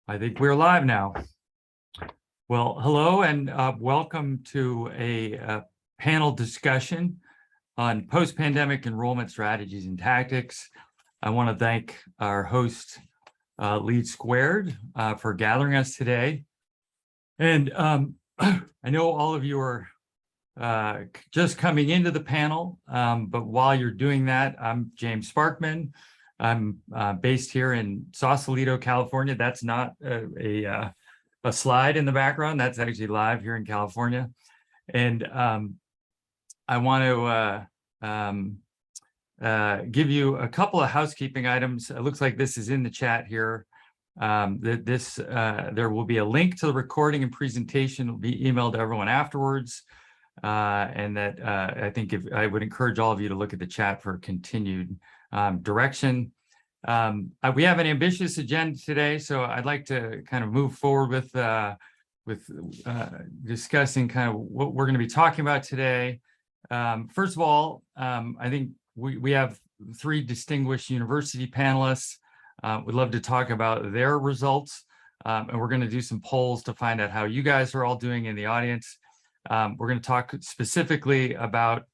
I think we're live now. Well, hello and welcome to a panel discussion on post-pandemic enrollment strategies and tactics. I want to thank our host, LeadSquared, for gathering us today. And I know all of you are just coming into the panel, but while you're doing that, I'm James Sparkman. I'm based here in Sausalito, California. That's not a slide in the background. That's actually live here in California. And I want to give you a couple of housekeeping items. It looks like this is in the chat here. There will be a link to the recording and presentation. It will be emailed to everyone afterwards. And that I think I would encourage all of you to look at the chat for continued direction. We have an ambitious agenda today, so I'd like to kind of move forward with discussing kind of what we're going to be talking about today. First of all, I think we have three distinguished university panelists. We'd love to talk about their results, and we're going to do some polls to find out how you guys are all doing in the audience. We're going to talk specifically about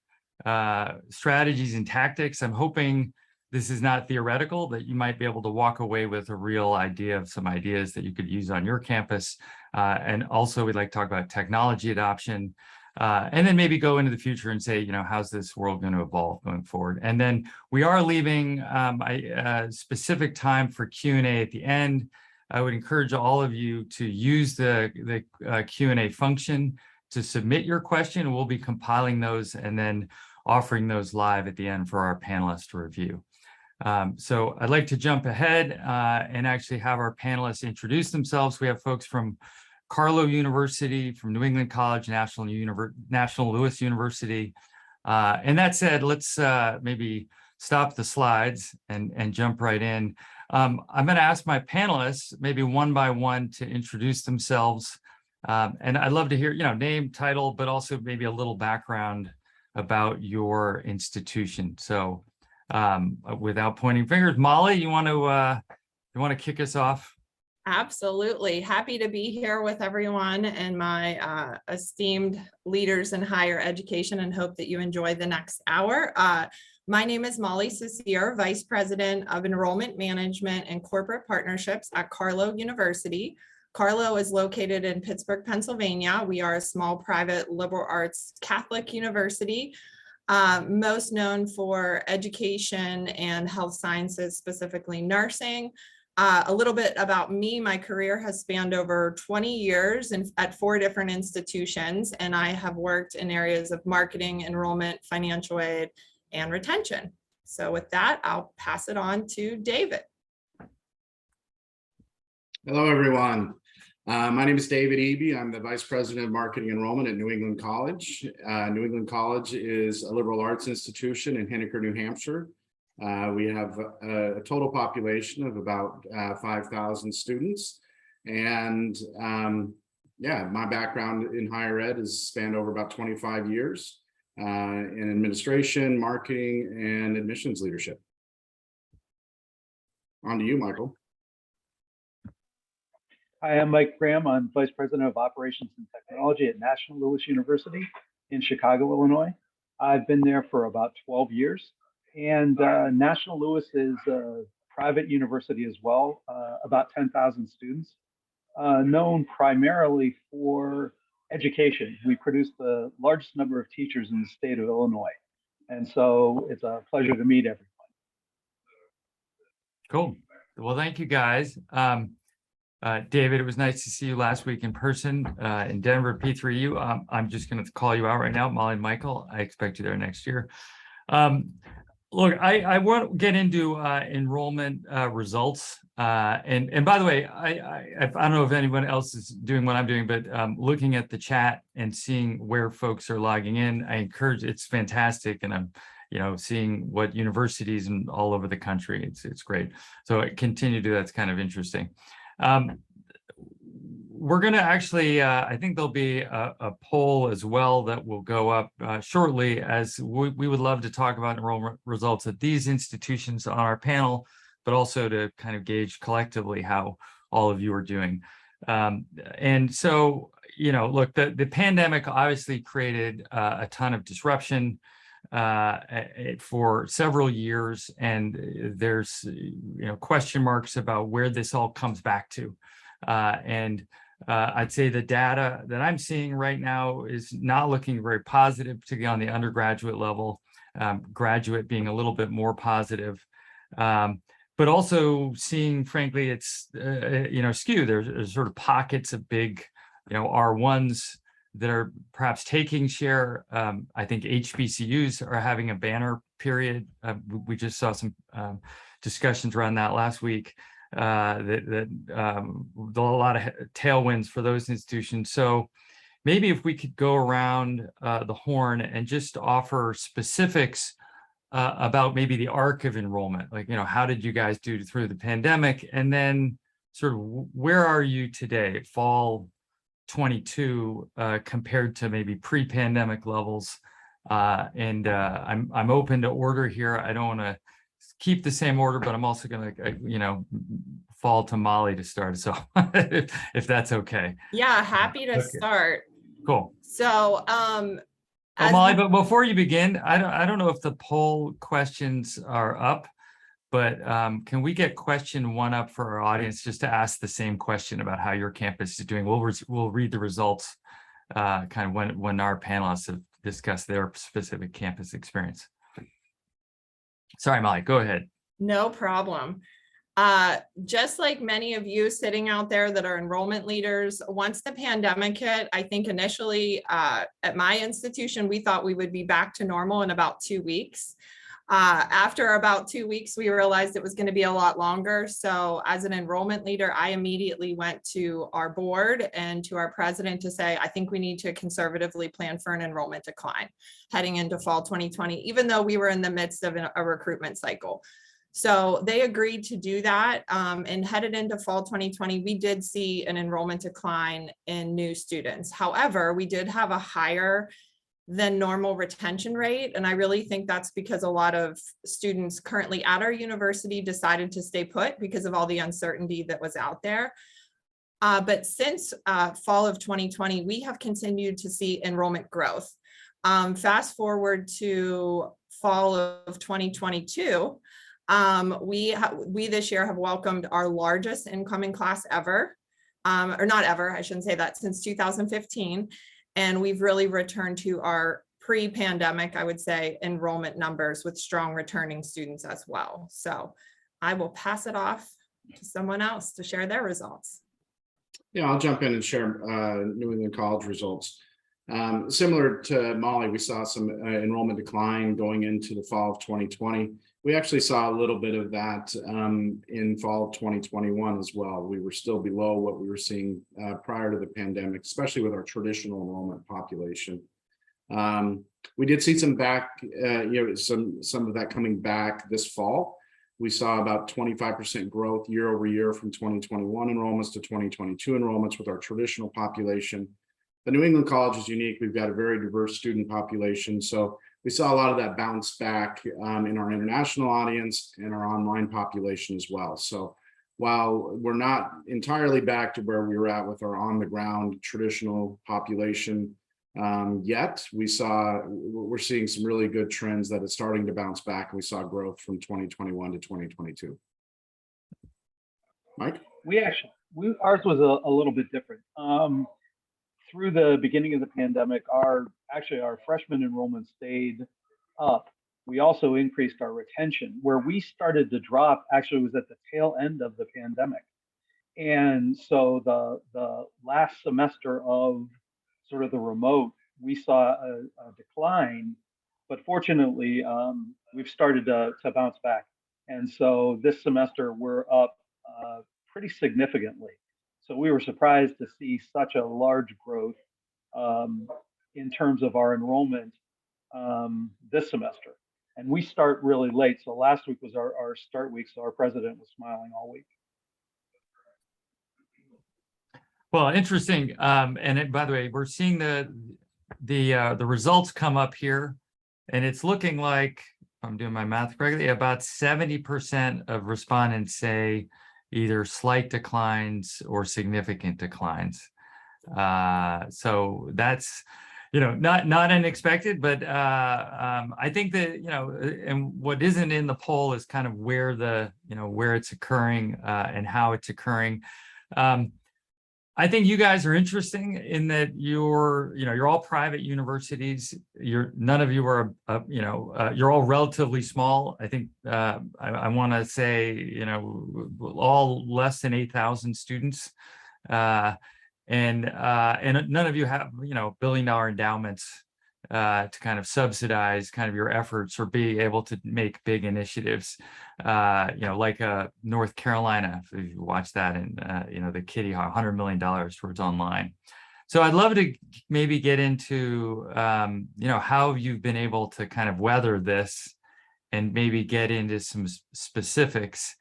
strategies and tactics. I'm hoping this is not theoretical, that you might be able to walk away with a real idea of some ideas that you could use on your campus. And also we'd like to talk about technology adoption, and then maybe go into the future and say, you know, how's this world going to evolve going forward? And then we are leaving a specific time for Q&A at the end. I would encourage all of you to use the Q&A function to submit your question. We'll be compiling those and then offering those live at the end for our panelists to review. So I'd like to jump ahead and actually have our panelists introduce themselves. We have folks from Carlow University, from New England College, National Louis University. And that said, let's maybe stop the slides and jump right in. I'm going to ask my panelists, maybe one by one, to introduce themselves. And I'd love to hear, you know, name, title, but also maybe a little background about your institution. So without pointing fingers, Molly, you want to kick us off? Absolutely. Happy to be here with everyone and my esteemed leaders in higher education, and hope that you enjoy the next hour. My name is Molly Cecier, Vice President of Enrollment Management and Corporate Partnerships at Carlow University. Carlow is located in Pittsburgh, Pennsylvania. We are a small private liberal arts Catholic university, most known for education and health sciences, specifically nursing. A little bit about me: my career has spanned over 20 years at 4 different institutions, and I have worked in areas of marketing, enrollment, financial aid, and retention. So with that, I'll pass it on to David. Hello, everyone. My name is David Eby. I'm the Vice President of Marketing Enrollment at New England College. New England College is a liberal arts institution in Henniker, New Hampshire. We have a total population of about 5,000 students. And yeah, my background in higher ed has spanned over about 25 years in administration, marketing, and admissions leadership. On to you, Michael. Hi, I'm Mike Graham. I'm Vice President of Operations and Technology at National Louis University in Chicago, Illinois. I've been there for about 12 years. And National Louis is a private university as well, about 10,000 students, known primarily for education. We produce the largest number of teachers in the state of Illinois. And so it's a pleasure to meet everyone. Cool. Well, thank you, guys. David, it was nice to see you last week in person in Denver, P3U. I'm just going to call you out right now, Molly and Michael. I expect you there next year. Look, I want to get into enrollment results. And by the way, I don't know if anyone else is doing what I'm doing, but looking at the chat and seeing where folks are logging in, I encourage, it's fantastic. And I'm, you know, seeing what universities and all over the country, it's great. So I continue to do, that's kind of interesting. We're going to actually, I think there'll be a poll as well that will go up shortly, as we would love to talk about enrollment results at these institutions on our panel, but also to kind of gauge collectively how all of you are doing. And so, you know, look, the pandemic obviously created a ton of disruption for several years, and there's, you know, question marks about where this all comes back to. I'd say the data that I'm seeing right now is not looking very positive, particularly on the undergraduate level, graduate being a little bit more positive. But also seeing, frankly, it's, you know, skewed. There's sort of pockets of big, you know, R1s that are perhaps taking share. I think HBCUs are having a banner period. We just saw some discussions around that last week. A lot of tailwinds for those institutions. So maybe if we could go around the horn and just offer specifics about maybe the arc of enrollment, like, you know, how did you guys do through the pandemic, and then sort of where are you today, fall 22, compared to maybe pre-pandemic levels? I'm open to order here. I don't want to keep the same order, but I'm also going to, you know, fall to Molly to start. So if that's okay. Yeah, happy to start. Cool. So, Molly, but before you begin, I don't know if the poll questions are up, but can we get question 1 up for our audience, just to ask the same question about how your campus is doing? We'll read the results kind of when our panelists have discussed their specific campus experience. Sorry, Molly, go ahead. No problem. Just like many of you sitting out there that are enrollment leaders, once the pandemic hit, I think initially at my institution, we thought we would be back to normal in about 2 weeks. After about 2 weeks, we realized it was going to be a lot longer. So as an enrollment leader, I immediately went to our board and to our president to say, I think we need to conservatively plan for an enrollment decline heading into fall 2020, even though we were in the midst of a recruitment cycle. So they agreed to do that, and headed into fall 2020, we did see an enrollment decline in new students. However, we did have a higher than normal retention rate. And I really think that's because a lot of students currently at our university decided to stay put because of all the uncertainty that was out there. But since fall of 2020, we have continued to see enrollment growth. Fast forward to fall of 2022, we this year have welcomed our largest incoming class ever, or not ever, I shouldn't say that, since 2015. And we've really returned to our pre-pandemic, I would say, enrollment numbers with strong returning students as well. So I will pass it off to someone else to share their results. Yeah, I'll jump in and share New England College results. Similar to Molly, we saw some enrollment decline going into the fall of 2020. We actually saw a little bit of that in fall of 2021 as well. We were still below what we were seeing prior to the pandemic, especially with our traditional enrollment population. We did see some some of that coming back this fall. We saw about 25% growth year over year from 2021 enrollments to 2022 enrollments with our traditional population. The New England College is unique. We've got a very diverse student population. So we saw a lot of that bounce back in our international audience and our online population as well. So while we're not entirely back to where we were at with our on the ground traditional population yet, we're seeing some really good trends that it's starting to bounce back. And we saw growth from 2021 to 2022. Mike? Ours was a little bit different. Through the beginning of the pandemic, our freshman enrollment stayed up. We also increased our retention. Where we started to drop actually was at the tail end of the pandemic. And so the last semester of sort of the remote, we saw a decline, but fortunately, we've started to bounce back. And so this semester we're up pretty significantly. So we were surprised to see such a large growth in terms of our enrollment this semester. And we start really late. So last week was our start week. So our president was smiling all week. Well, interesting. By the way, we're seeing the results come up here, and it's looking like, if I'm doing my math correctly, about 70% of respondents say either slight declines or significant declines. So that's, not unexpected, but I think that, and what isn't in the poll is kind of where where it's occurring and how it's occurring. I think you guys are interesting in that you're all private universities. None of you are, you're all relatively small. I think I want to say, all less than 8,000 students. And none of you have, billion-dollar endowments to kind of subsidize kind of your efforts or be able to make big initiatives, like North Carolina, if you watch that, and the Kitty Hawk, $100 million towards online. So I'd love to maybe get into, how you've been able to kind of weather this and maybe get into some specifics.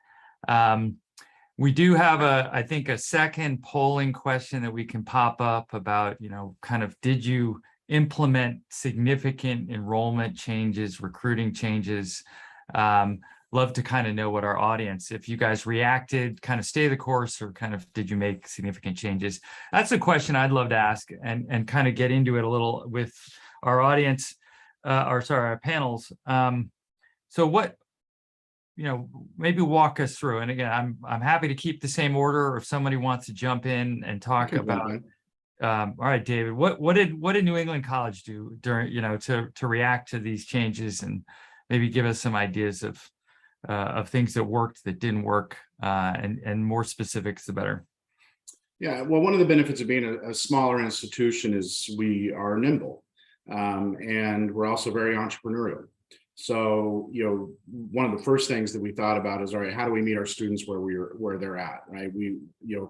We do have I think a second polling question that we can pop up about, kind of, did you implement significant enrollment changes, recruiting changes? Love to kind of know what our audience, if you guys reacted, kind of stay the course, or kind of did you make significant changes? That's a question I'd love to ask and kind of get into it a little with our audience, our panels. So what, maybe walk us through. And again, I'm happy to keep the same order, or if somebody wants to jump in and talk about. All right, David, what did New England College do during, to react to these changes, and maybe give us some ideas of things that worked, that didn't work, and more specifics, the better. Yeah, well, one of the benefits of being a smaller institution is we are nimble, and we're also very entrepreneurial. So, one of the first things that we thought about is, all right, how do we meet our students where they're at, right? We,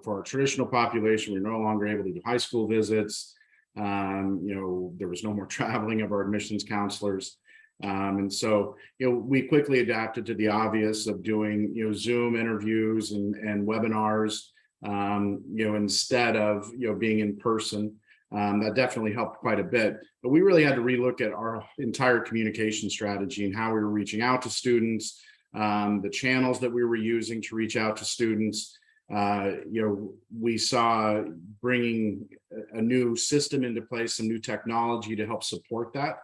for our traditional population, we're no longer able to do high school visits. There was no more traveling of our admissions counselors. And so, we quickly adapted to the obvious of doing, Zoom interviews and webinars, instead of, being in person. That definitely helped quite a bit, but we really had to relook at our entire communication strategy and how we were reaching out to students, the channels that we were using to reach out to students. We saw bringing a new system into place, some new technology to help support that,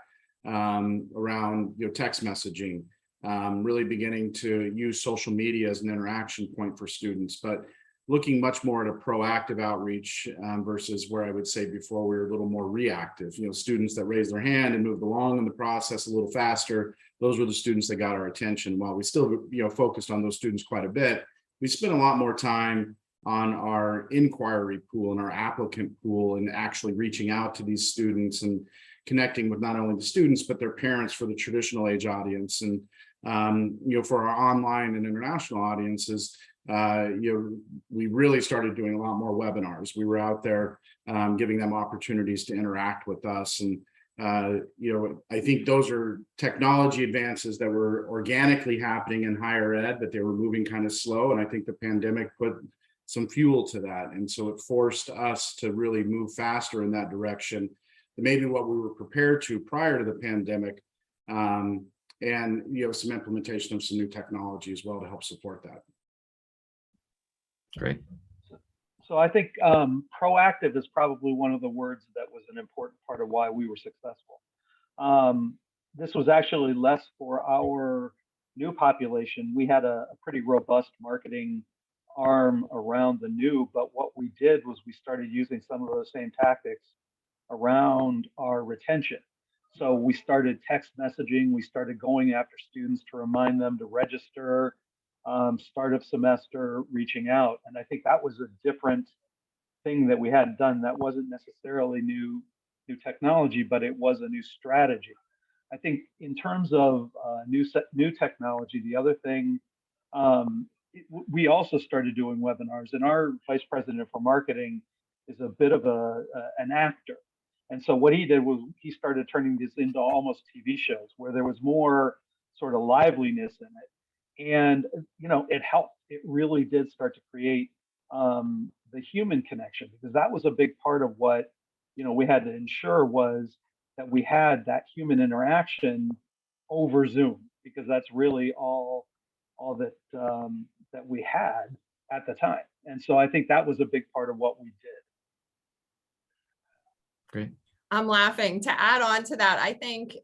around text messaging, really beginning to use social media as an interaction point for students, but looking much more at a proactive outreach, versus where I would say before we were a little more reactive. Students that raised their hand and moved along in the process a little faster, those were the students that got our attention. While we still focused on those students quite a bit, we spent a lot more time on our inquiry pool and our applicant pool, and actually reaching out to these students and connecting with not only the students but their parents for the traditional age audience, and for our online and international audiences. We really started doing a lot more webinars. We were out there giving them opportunities to interact with us. And, I think those are technology advances that were organically happening in higher ed, but they were moving kind of slow. And I think the pandemic put some fuel to that. And so it forced us to really move faster in that direction than maybe what we were prepared to prior to the pandemic. And, some implementation of some new technology as well to help support that. Great. So I think proactive is probably one of the words that was an important part of why we were successful. This was actually less for our new population. We had a pretty robust marketing arm around the new, but what we did was we started using some of those same tactics around our retention. So we started text messaging, we started going after students to remind them to register, start of semester, reaching out. And I think that was a different thing that we hadn't done. That wasn't necessarily new technology, but it was a new strategy. I think in terms of new technology, the other thing, we also started doing webinars, and our vice president for marketing is a bit of an actor. And so what he did was he started turning this into almost TV shows where there was more sort of liveliness in it. And, it helped. It really did start to create the human connection, because that was a big part of what, we had to ensure was that we had that human interaction over Zoom, because that's really all that that we had. at the time. And so I think that was a big part of what we did. Great. I'm laughing. To add on to that, I think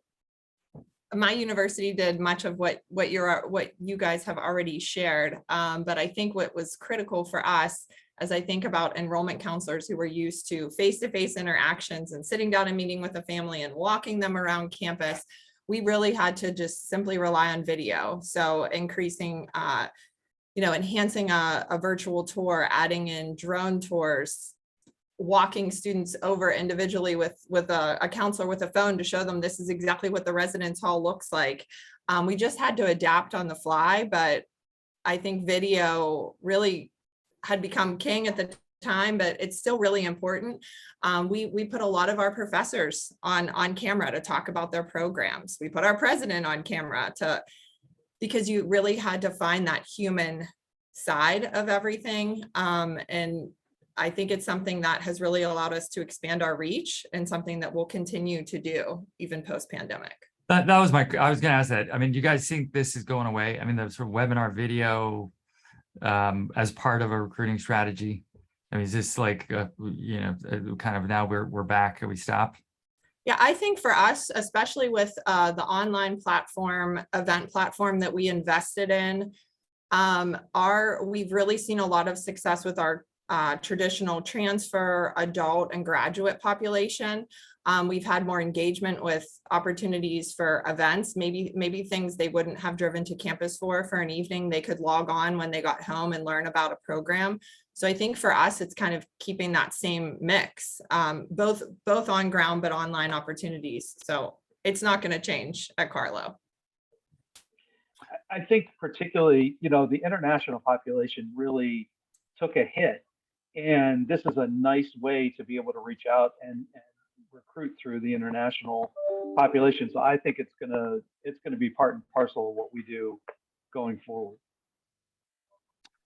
my university did much of what you guys have already shared. But I think what was critical for us, as I think about enrollment counselors who were used to face-to-face interactions and sitting down and meeting with a family and walking them around campus, we really had to just simply rely on video. So increasing, enhancing a virtual tour, adding in drone tours, walking students over individually with a counselor with a phone to show them this is exactly what the residence hall looks like. We just had to adapt on the fly, but I think video really had become king at the time, but it's still really important. We put a lot of our professors on camera to talk about their programs. We put our president on camera because you really had to find that human side of everything. And I think it's something that has really allowed us to expand our reach and something that we'll continue to do even post-pandemic. That was I was going to ask that. I mean, do you guys think this is going away? I mean, the sort of webinar video as part of a recruiting strategy. I mean, is this like, kind of now we're back, we stopped? Yeah, I think for us, especially with the online platform, event platform that we invested in, we've really seen a lot of success with our traditional transfer, adult, and graduate population. We've had more engagement with opportunities for events, maybe things they wouldn't have driven to campus for an evening. They could log on when they got home and learn about a program. So I think for us, it's kind of keeping that same mix, both on ground, but online opportunities. So it's not going to change at Carlow. I think particularly, the international population really took a hit. And this is a nice way to be able to reach out and recruit through the international population. So I think it's gonna be part and parcel of what we do going forward.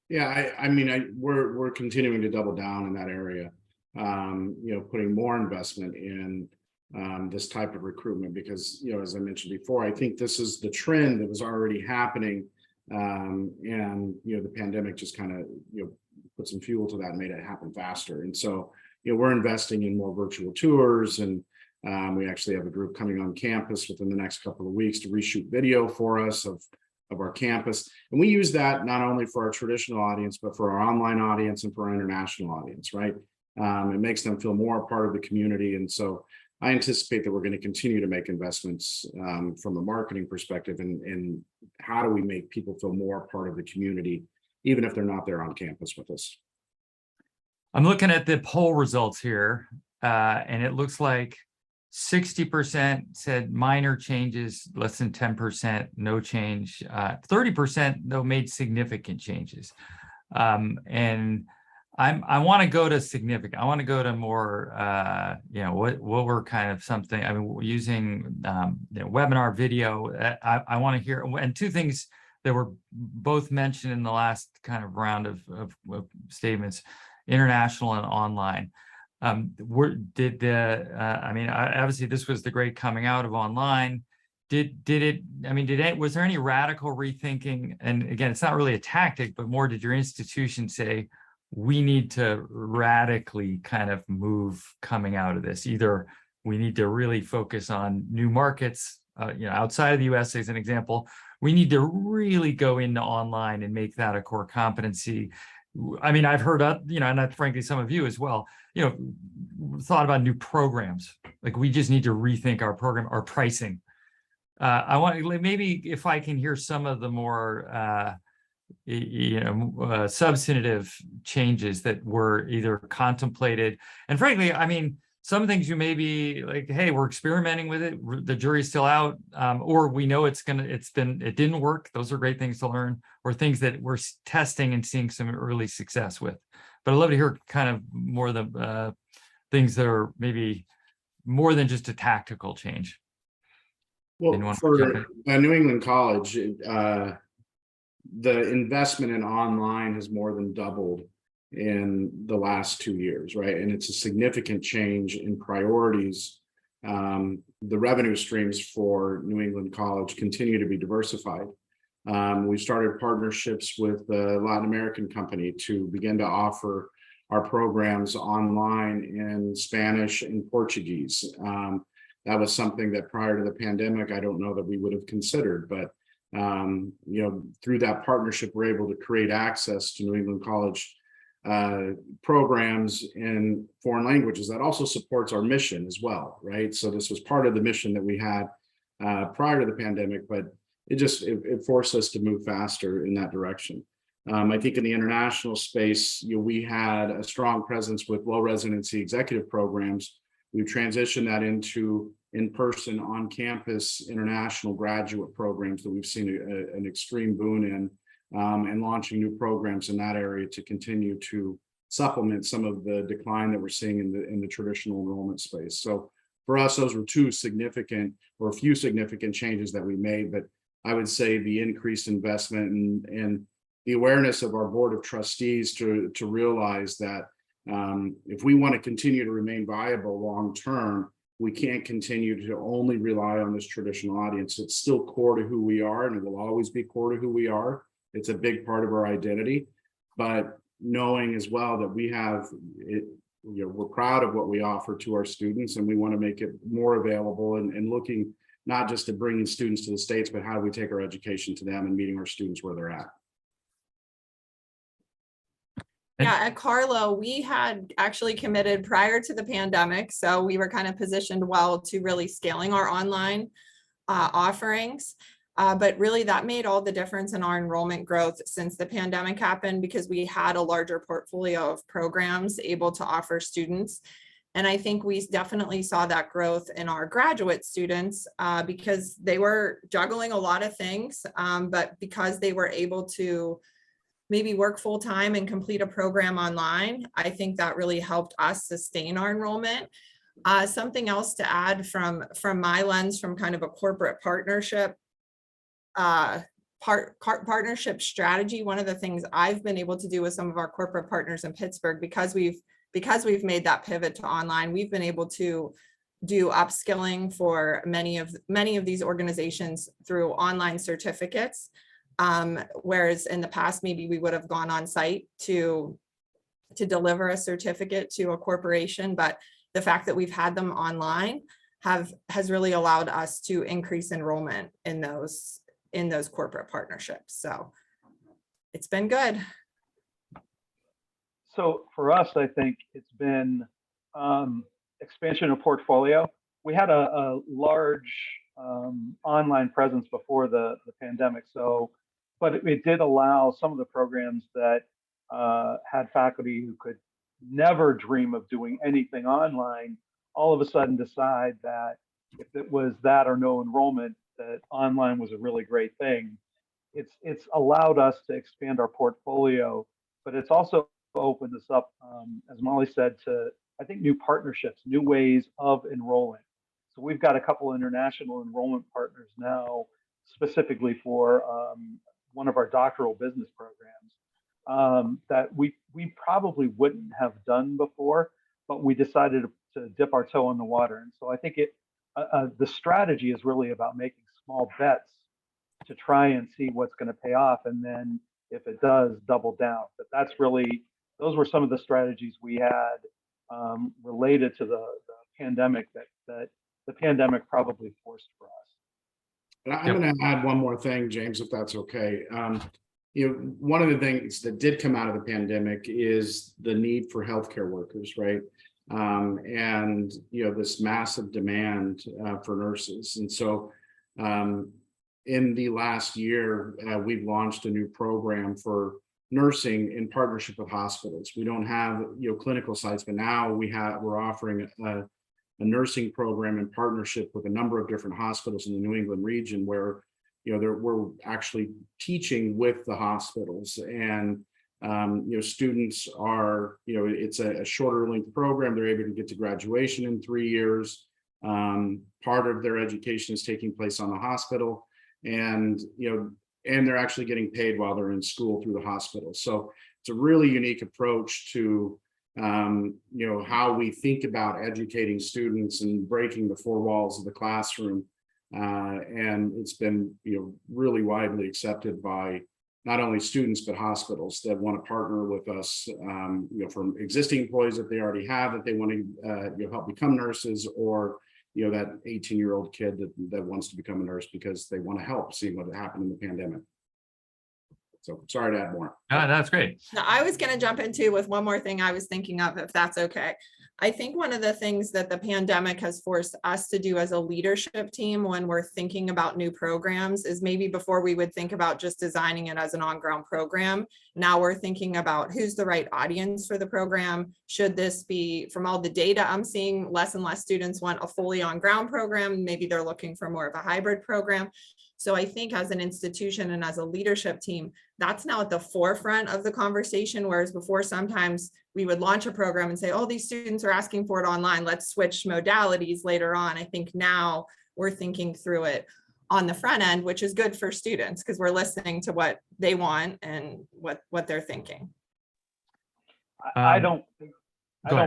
Yeah, I mean, we're continuing to double down in that area. Putting more investment in this type of recruitment because, as I mentioned before, I think this is the trend that was already happening, and the pandemic just kind of put some fuel to that and made it happen faster. And so, we're investing in more virtual tours, and we actually have a group coming on campus within the next couple of weeks to reshoot video for us of our campus. And we use that not only for our traditional audience, but for our online audience and for our international audience, right? It makes them feel more a part of the community. And so I anticipate that we're going to continue to make investments from a marketing perspective and how do we make people feel more a part of the community, even if they're not there on campus with us. I'm looking at the poll results here, and it looks like 60% said minor changes, less than 10%, no change. 30% though made significant changes. And I want to go to significant. I want to go to more, what were kind of something. I mean, using webinar video. I want to hear, and two things that were both mentioned in the last kind of round of statements: international and online. Obviously this was the great coming out of online. Was there any radical rethinking? And again, it's not really a tactic, but more, did your institution say, we need to radically kind of move coming out of this? Either we need to really focus on new markets, outside of the US as an example. We need to really go into online and make that a core competency. I mean, I've heard and frankly, some of you as well, thought about new programs. Like, we just need to rethink our program, our pricing. I want maybe if I can hear some of the more, substantive changes that were either contemplated. And frankly, I mean, some things you may be like, hey, we're experimenting with it. The jury's still out, or we know it didn't work. Those are great things to learn, or things that we're testing and seeing some early success with. But I'd love to hear kind of more of the things that are maybe more than just a tactical change. Well, for New England College, the investment in online has more than doubled in the last 2 years, right? And it's a significant change in priorities. The revenue streams for New England College continue to be diversified. We started partnerships with the Latin American company to begin to offer our programs online in Spanish and Portuguese. That was something that prior to the pandemic, I don't know that we would have considered, but through that partnership, we're able to create access to New England College programs in foreign languages. That also supports our mission as well, right? So this was part of the mission that we had prior to the pandemic, but it forced us to move faster in that direction. I think in the international space, we had a strong presence with low residency executive programs. We've transitioned that into in-person, on-campus international graduate programs that we've seen an extreme boon in, and launching new programs in that area to continue to supplement some of the decline that we're seeing in the traditional enrollment space. So for us, those were two significant or a few significant changes that we made, but I would say the increased investment and the awareness of our board of trustees to realize that if we want to continue to remain viable long-term, we can't continue to only rely on this traditional audience. It's still core to who we are, and it will always be core to who we are. It's a big part of our identity, but knowing as well that we have it, we're proud of what we offer to our students, and we want to make it more available and looking not just at bringing students to the States, but how do we take our education to them and meeting our students where they're at. Yeah, at Carlo, we had actually committed prior to the pandemic, so we were kind of positioned well to really scaling our online offerings. But really that made all the difference in our enrollment growth since the pandemic happened, because we had a larger portfolio of programs able to offer students. And I think we definitely saw that growth in our graduate students because they were juggling a lot of things, but because they were able to maybe work full time and complete a program online, I think that really helped us sustain our enrollment. Something else to add from my lens, from kind of a corporate partnership partnership strategy, one of the things I've been able to do with some of our corporate partners in Pittsburgh, because we've made that pivot to online, we've been able to do upskilling for many of these organizations through online certificates. Whereas in the past, maybe we would have gone on site to deliver a certificate to a corporation, but the fact that we've had them online has really allowed us to increase enrollment in those corporate partnerships. So it's been good. So for us, I think it's been expansion of portfolio. We had a large online presence before the pandemic, but it did allow some of the programs that had faculty who could never dream of doing anything online, all of a sudden decide that if it was that or no enrollment, that online was a really great thing. It's allowed us to expand our portfolio, but it's also opened us up, as Molly said, to, I think, new partnerships, new ways of enrolling. So we've got a couple of international enrollment partners now, specifically for one of our doctoral business programs that we probably wouldn't have done before, but we decided to dip our toe in the water. And so I think the strategy is really about making small bets to try and see what's going to pay off, and then if it does, double down. But those were some of the strategies we had related to the pandemic that the pandemic probably forced for us. I'm going to add one more thing, James, if that's okay. One of the things that did come out of the pandemic is the need for healthcare workers, right? And this massive demand for nurses. And so in the last year, we've launched a new program for nursing in partnership with hospitals. We don't have clinical sites, but now we're offering a nursing program in partnership with a number of different hospitals in the New England region, where we're actually teaching with the hospitals, and students are it's a shorter length program. They're able to get to graduation in 3 years. Part of their education is taking place on the hospital, and they're actually getting paid while they're in school through the hospital. So it's a really unique approach to how we think about educating students and breaking the four walls of the classroom And it's been, really widely accepted by not only students, but hospitals that want to partner with us, from existing employees that they already have, that they want to help become nurses, or that 18-year-old kid that wants to become a nurse because they want to help, seeing what happened in the pandemic. So sorry to add more. That's great. Now, I was going to jump into with one more thing I was thinking of, if that's okay. I think one of the things that the pandemic has forced us to do as a leadership team when we're thinking about new programs is maybe before we would think about just designing it as an on-ground program. Now we're thinking about who's the right audience for the program. Should this be, from all the data I'm seeing, less and less students want a fully on-ground program. Maybe they're looking for more of a hybrid program. So I think as an institution and as a leadership team, that's now at the forefront of the conversation, whereas before sometimes we would launch a program and say, oh, these students are asking for it online, let's switch modalities later on. I think now we're thinking through it on the front end, which is good for students because we're listening to what they want and what they're thinking. I don't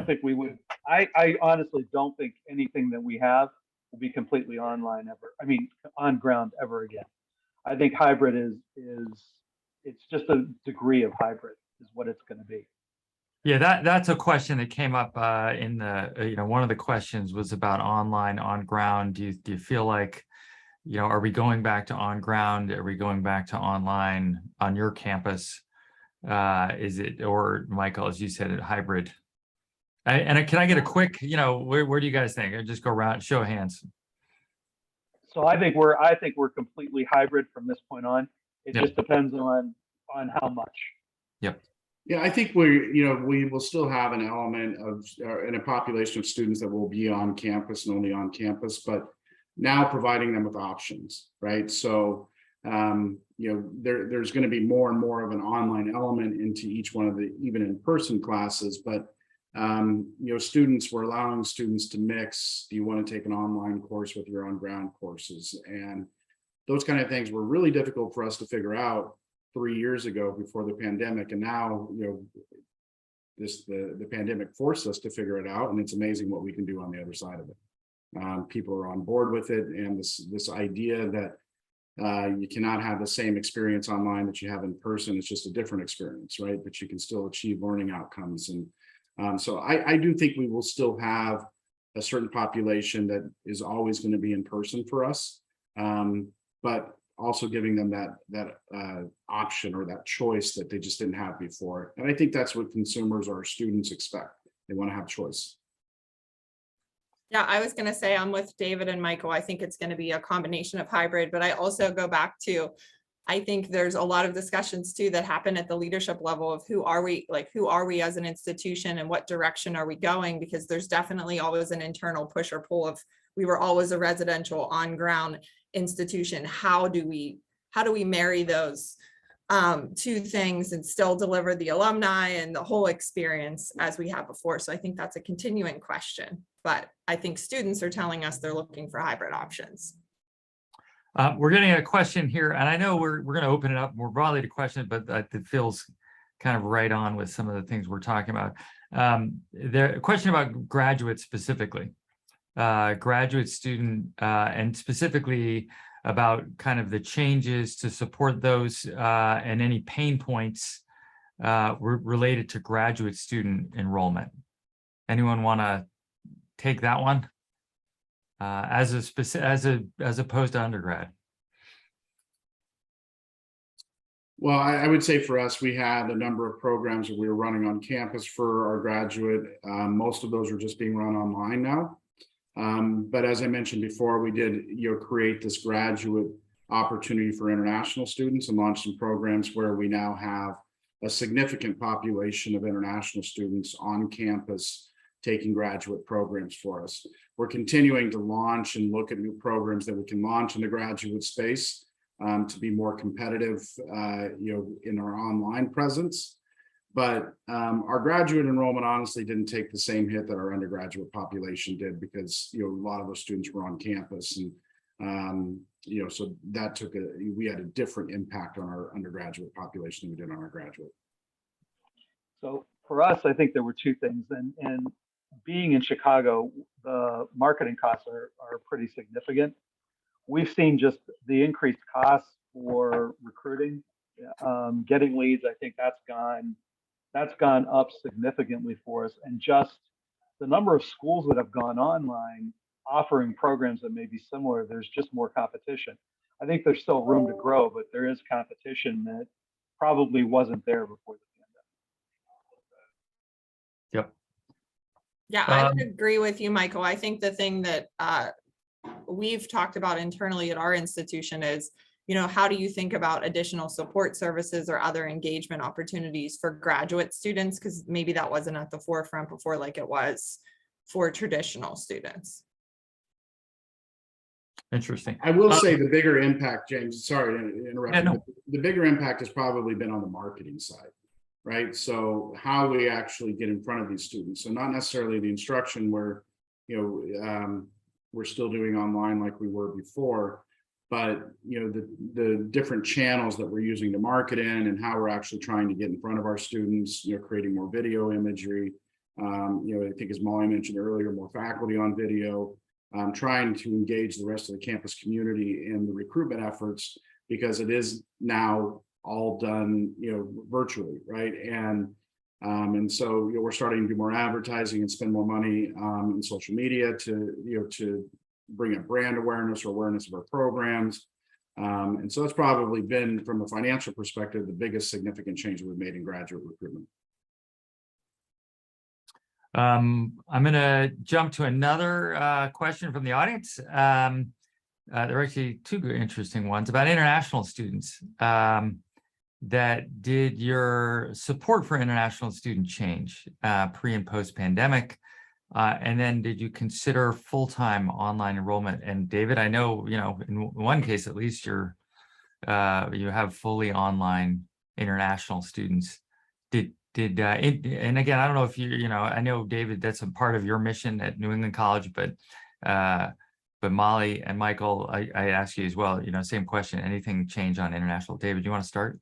think we would. I honestly don't think anything that we have will be completely online ever. I mean, on ground ever again. I think hybrid is it's just a degree of hybrid is what it's going to be. Yeah, that's a question that came up in the, one of the questions was about online, on ground. Do you feel like, are we going back to on ground? Are we going back to online on your campus? Is it, or Michael, as you said, hybrid? And can I get a quick, where do you guys think? Just go around, show of hands. So I think we're completely hybrid from this point on. It just depends on how much. Yep. Yeah, I think we will still have an element of in a population of students that will be on campus and only on campus, but now providing them with options, right? So there's going to be more and more of an online element into each one of the even in-person classes, but we're allowing students to mix. Do you want to take an online course with your on-ground courses? And those kind of things were really difficult for us to figure out 3 years ago before the pandemic. And now, the pandemic forced us to figure it out. And it's amazing what we can do on the other side of it. People are on board with it. And this idea that you cannot have the same experience online that you have in person. It's just a different experience, right? But you can still achieve learning outcomes. And so I do think we will still have a certain population that is always going to be in person for us, but also giving them that option or that choice that they just didn't have before. And I think that's what consumers or students expect. They want to have choice. Yeah, I was going to say I'm with David and Michael. I think it's going to be a combination of hybrid, but I also go back to, I think there's a lot of discussions too that happen at the leadership level of who are we as an institution and what direction are we going? Because there's definitely always an internal push or pull of, we were always a residential on ground institution. How do we marry those two things and still deliver the alumni and the whole experience as we have before? So I think that's a continuing question, but I think students are telling us they're looking for hybrid options. We're getting a question here, and I know we're going to open it up more broadly to questions, but it feels kind of right on with some of the things we're talking about. The question about graduates specifically, graduate student, and specifically about kind of the changes to support those and any pain points related to graduate student enrollment. Anyone want to take that one? As opposed to undergrad? Well, I would say for us, we had a number of programs that we were running on campus for our graduate. Most of those are just being run online now. But as I mentioned before, we did create this graduate opportunity for international students and launch some programs where we now have a significant population of international students on campus taking graduate programs for us. We're continuing to launch and look at new programs that we can launch in the graduate space to be more competitive, in our online presence. But our graduate enrollment honestly didn't take the same hit that our undergraduate population did because a lot of those students were on campus, and so that we had a different impact on our undergraduate population than we did on our graduate. So for us, I think there were two things, and being in Chicago, the marketing costs are pretty significant. we've seen just the increased costs for recruiting, getting leads. I think that's gone up significantly for us, and just the number of schools that have gone online offering programs that may be similar, there's just more competition. I think there's still room to grow, but there is competition that probably wasn't there before the pandemic. Yep. Yeah, I would agree with you, Michael. I think the thing that we've talked about internally at our institution is, how do you think about additional support services or other engagement opportunities for graduate students? Because maybe that wasn't at the forefront before like it was for traditional students. Interesting. I will say the bigger impact, James, sorry to interrupt Yeah, you, no. but the bigger impact has probably been on the marketing side, right? So how we actually get in front of these students. So not necessarily the instruction where, we're still doing online like we were before, but the different channels that we're using to market in and how we're actually trying to get in front of our students, creating more video imagery. I think as Molly mentioned earlier, more faculty on video, trying to engage the rest of the campus community in the recruitment efforts, because it is now all done, virtually, right? And so we're starting to do more advertising and spend more money in social media to bring up brand awareness or awareness of our programs. And so that's probably been, from a financial perspective, the biggest significant change we've made in graduate recruitment. I'm going to jump to another question from the audience. There are actually two interesting ones about international students. That did your support for international student change pre and post pandemic? And then did you consider full-time online enrollment? And David, I know, in one case, at least you have fully online international students. And again, I don't know if I know, David, that's a part of your mission at New England College, but Molly and Michael, I ask you as well, same question. Anything change on international? David, you want to start?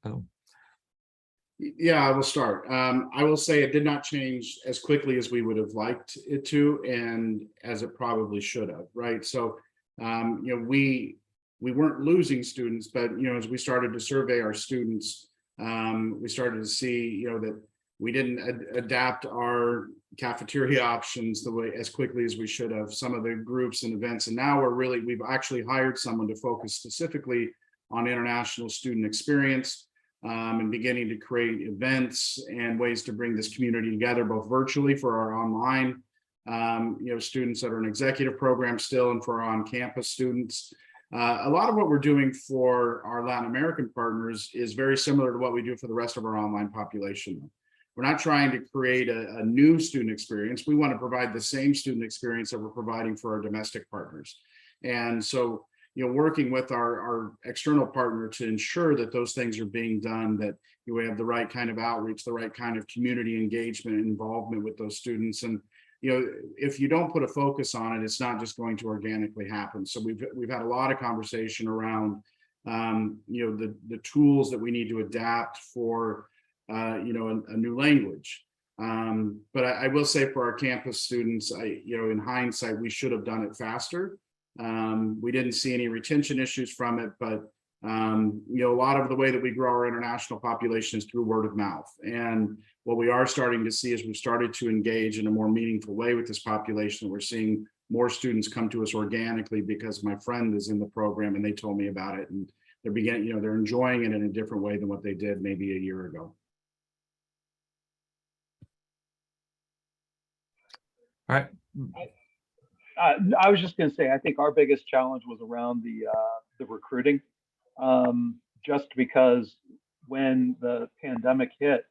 Yeah, I will start. I will say it did not change as quickly as we would have liked it to, and as it probably should have, right? So, we weren't losing students, but as we started to survey our students, we started to see, that we didn't adapt our cafeteria options the way as quickly as we should have. Some of the groups and events, and now we've actually hired someone to focus specifically on international student experience. And beginning to create events and ways to bring this community together, both virtually for our online, students that are in executive programs still, and for our on-campus students. A lot of what we're doing for our Latin American partners is very similar to what we do for the rest of our online population. We're not trying to create a new student experience. We want to provide the same student experience that we're providing for our domestic partners. And so, working with our external partner to ensure that those things are being done, that we have the right kind of outreach, the right kind of community engagement and involvement with those students. And, if you don't put a focus on it, it's not just going to organically happen. So we've had a lot of conversation around, the tools that we need to adapt for, a new language. But I will say for our campus students, in hindsight, we should have done it faster. We didn't see any retention issues from it, but a lot of the way that we grow our international population is through word of mouth. And what we are starting to see is we've started to engage in a more meaningful way with this population. We're seeing more students come to us organically because my friend is in the program and they told me about it, and they're enjoying it in a different way than what they did maybe a year ago. All right. I was just going to say, I think our biggest challenge was around the recruiting, just because when the pandemic hit,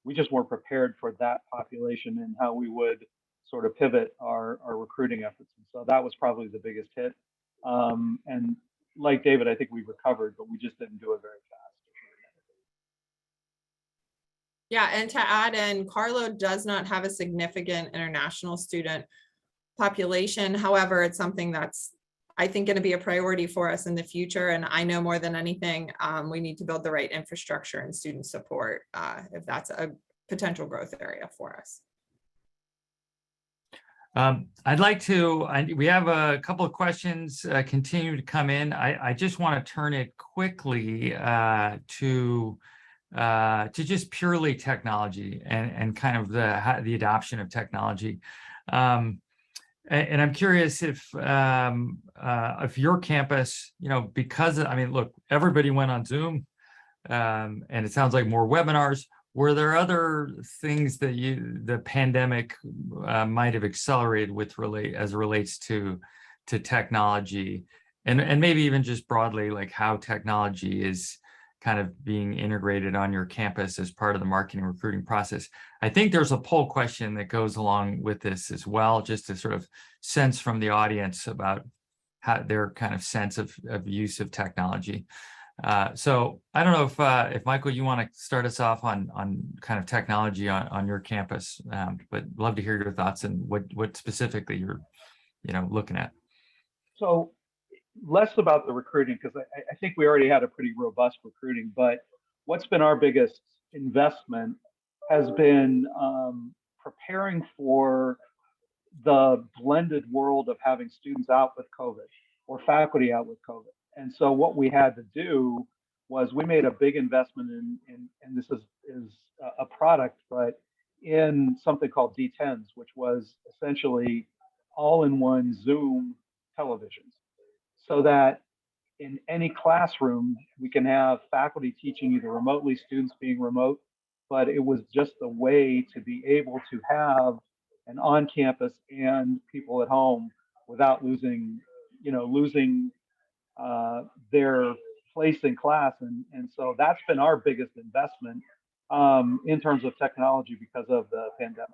we just weren't prepared for that population and how we would sort of pivot our recruiting efforts. And so that was probably the biggest hit. And like David, I think we recovered, but we just didn't do it very fast. Yeah, and to add in, Carlo does not have a significant international student population. However, it's something that's, I think, going to be a priority for us in the future. And I know more than anything, we need to build the right infrastructure and student support if that's a potential growth area for us. I'd like to, we have a couple of questions continue to come in. I just want to turn it quickly to just purely technology and kind of the adoption of technology. And I'm curious if your campus, because I mean, look, everybody went on Zoom, and it sounds like more webinars. Were there other things that the pandemic might have accelerated as it relates to technology, and maybe even just broadly, like how technology is kind of being integrated on your campus as part of the marketing recruiting process? I think there's a poll question that goes along with this as well, just to sort of sense from the audience about how their kind of sense of use of technology. So I don't know if Michael, you want to start us off on kind of technology on your campus, but love to hear your thoughts and what specifically you're looking at. So less about the recruiting, because I think we already had a pretty robust recruiting, but what's been our biggest investment has been preparing for the blended world of having students out with COVID or faculty out with COVID. And so what we had to do was we made a big investment in and this is a product, but in something called D10s, which was essentially all-in-one Zoom televisions, so that in any classroom, we can have faculty teaching either remotely, students being remote, but it was just a way to be able to have an on-campus and people at home without losing their place in class. And so that's been our biggest investment in terms of technology because of the pandemic.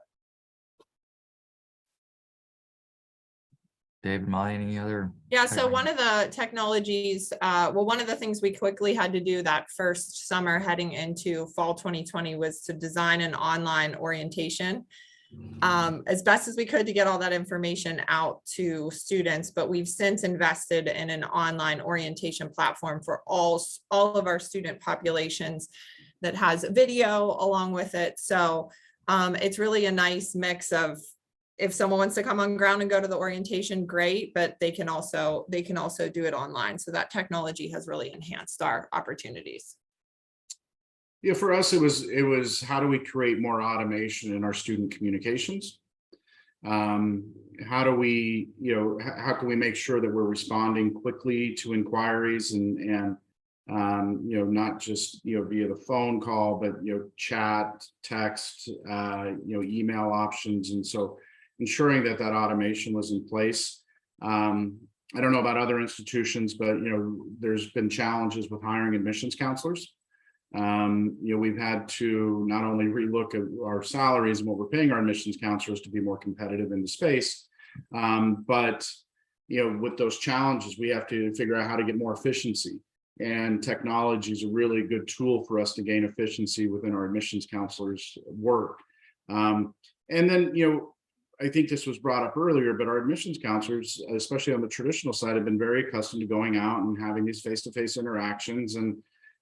David, Molly, any other? Yeah, so one of the technologies, one of the things we quickly had to do that first summer heading into fall 2020 was to design an online orientation as best as we could to get all that information out to students. But we've since invested in an online orientation platform for all of our student populations that has video along with it. So it's really a nice mix of, if someone wants to come on ground and go to the orientation, great, but they can also do it online. So that technology has really enhanced our opportunities. Yeah, for us, it was how do we create more automation in our student communications? How do we, how can we make sure that we're responding quickly to inquiries and not just, via the phone call, but, chat, text, email options. And so ensuring that automation was in place. I don't know about other institutions, but, there's been challenges with hiring admissions counselors. We've had to not only relook at our salaries and what we're paying our admissions counselors to be more competitive in the space, but with those challenges, we have to figure out how to get more efficiency. And technology is a really good tool for us to gain efficiency within our admissions counselors' work. And then, I think this was brought up earlier, but our admissions counselors, especially on the traditional side, have been very accustomed to going out and having these face-to-face interactions, and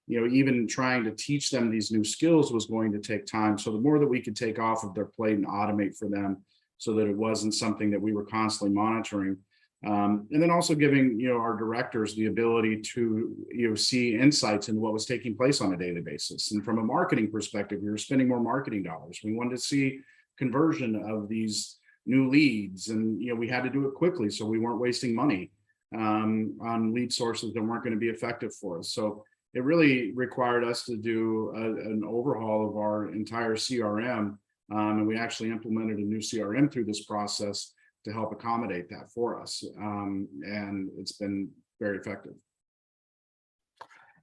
even trying to teach them these new skills was going to take time. So the more that we could take off of their plate and automate for them so that it wasn't something that we were constantly monitoring. And then also giving, our directors the ability to, see insights into what was taking place on a daily basis. And from a marketing perspective, we were spending more marketing dollars. We wanted to see conversion of these new leads, and, we had to do it quickly so we weren't wasting money on lead sources that weren't going to be effective for us. So it really required us to do an overhaul of our entire CRM, and we actually implemented a new CRM through this process to help accommodate that for us, and it's been very effective.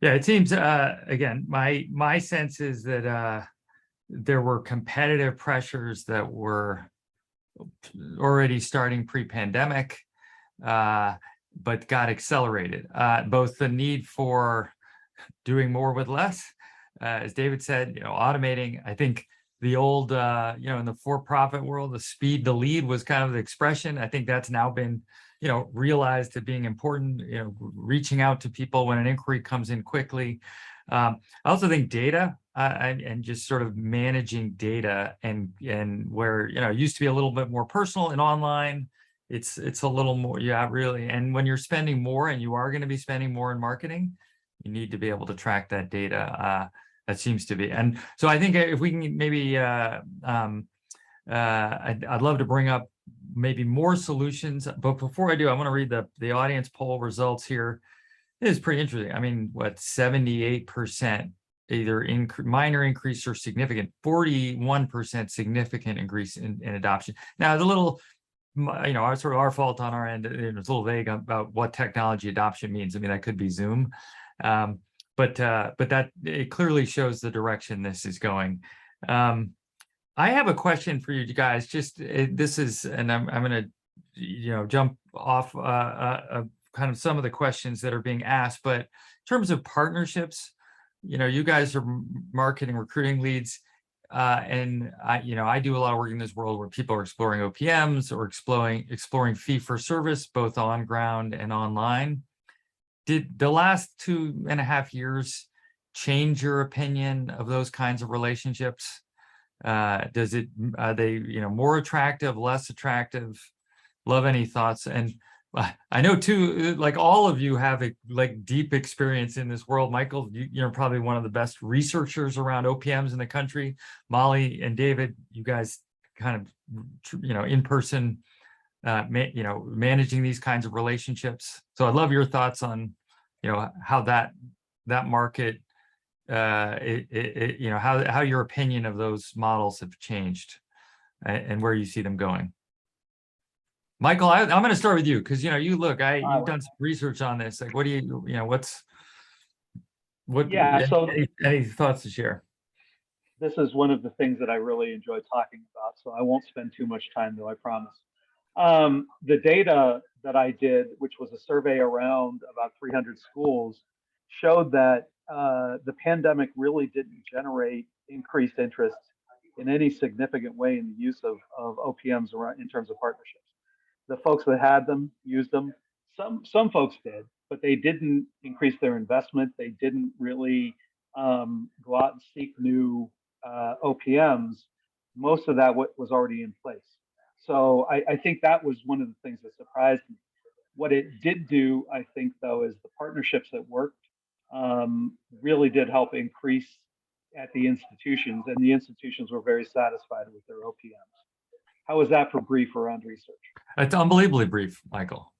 Yeah, it seems, again, my sense is that there were competitive pressures that were already starting pre-pandemic, but got accelerated. Both the need for doing more with less, as David said, automating. I think the old, in the for-profit world, the speed to lead was kind of the expression. I think that's now been, realized to being important, reaching out to people when an inquiry comes in quickly. I also think data, and just sort of managing data and where, it used to be a little bit more personal and online. It's a little more, yeah, really. And when you're spending more and you are going to be spending more in marketing, you need to be able to track that data. That seems to be. And so I think if we can maybe, I'd love to bring up maybe more solutions. But before I do, I want to read the audience poll results here. It is pretty interesting. I mean, what, 78% either minor increase or significant, 41% significant increase in adoption. Now, it's a little, sort of our fault on our end. It's a little vague about what technology adoption means. I mean, that could be Zoom, but that it clearly shows the direction this is going. I have a question for you guys. This is, and I'm going to, jump off kind of some of the questions that are being asked. But in terms of partnerships, you guys are marketing, recruiting leads. And I do a lot of work in this world where people are exploring OPMs or exploring fee for service, both on ground and online. Did the last 2.5 years change your opinion of those kinds of relationships? Are they, more attractive, less attractive? Love any thoughts. And I know too, like all of you have deep experience in this world. Michael, you're probably one of the best researchers around OPMs in the country. Molly and David, you guys kind of, in person, managing these kinds of relationships. So I'd love your thoughts on, how that market, how your opinion of those models have changed and where you see them going. Michael, I'm going to start with you because you've done some research on this. Like, what do any thoughts to share? This is one of the things that I really enjoy talking about, so I won't spend too much time, though, I promise. The data that I did, which was a survey around about 300 schools, showed that the pandemic really didn't generate increased interest in any significant way in the use of OPMs in terms of partnerships. The folks that had them used them. Some folks did, but they didn't increase their investment. They didn't really go out and seek new OPMs. Most of that was already in place. So I think that was one of the things that surprised me. What it did do, I think, though, is the partnerships that worked really did help increase at the institutions, and the institutions were very satisfied with their OPMs. How was that for brief around research? It's unbelievably brief, Michael.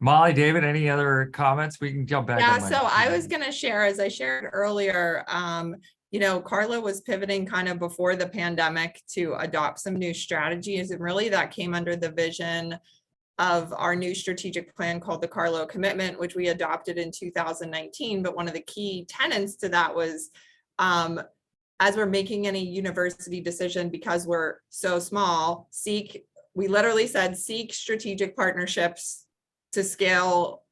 Molly, David, any other comments? We can jump back. Yeah, so I was going to share, as I shared earlier, Carla was pivoting kind of before the pandemic to adopt some new strategies. And really that came under the vision of our new strategic plan called the Carlo Commitment, which we adopted in 2019. But one of the key tenets to that was, as we're making any university decision, because we're so small, we literally said, seek strategic partnerships to scale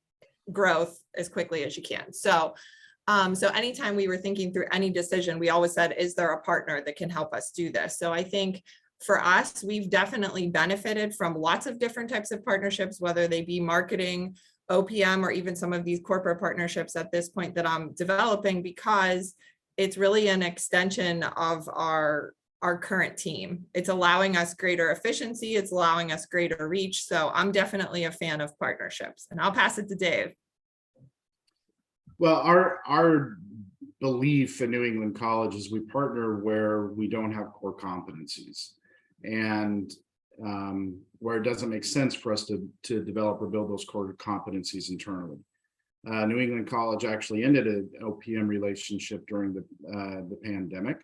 growth as quickly as you can. So anytime we were thinking through any decision, we always said, is there a partner that can help us do this? So I think for us, we've definitely benefited from lots of different types of partnerships, whether they be marketing, OPM, or even some of these corporate partnerships at this point that I'm developing, because it's really an extension of our current team. It's allowing us greater efficiency. It's allowing us greater reach. So I'm definitely a fan of partnerships, and I'll pass it to Dave. Well, our belief in New England College is we partner where we don't have core competencies, and where it doesn't make sense for us to develop or build those core competencies internally. New England College actually ended an OPM relationship during the pandemic.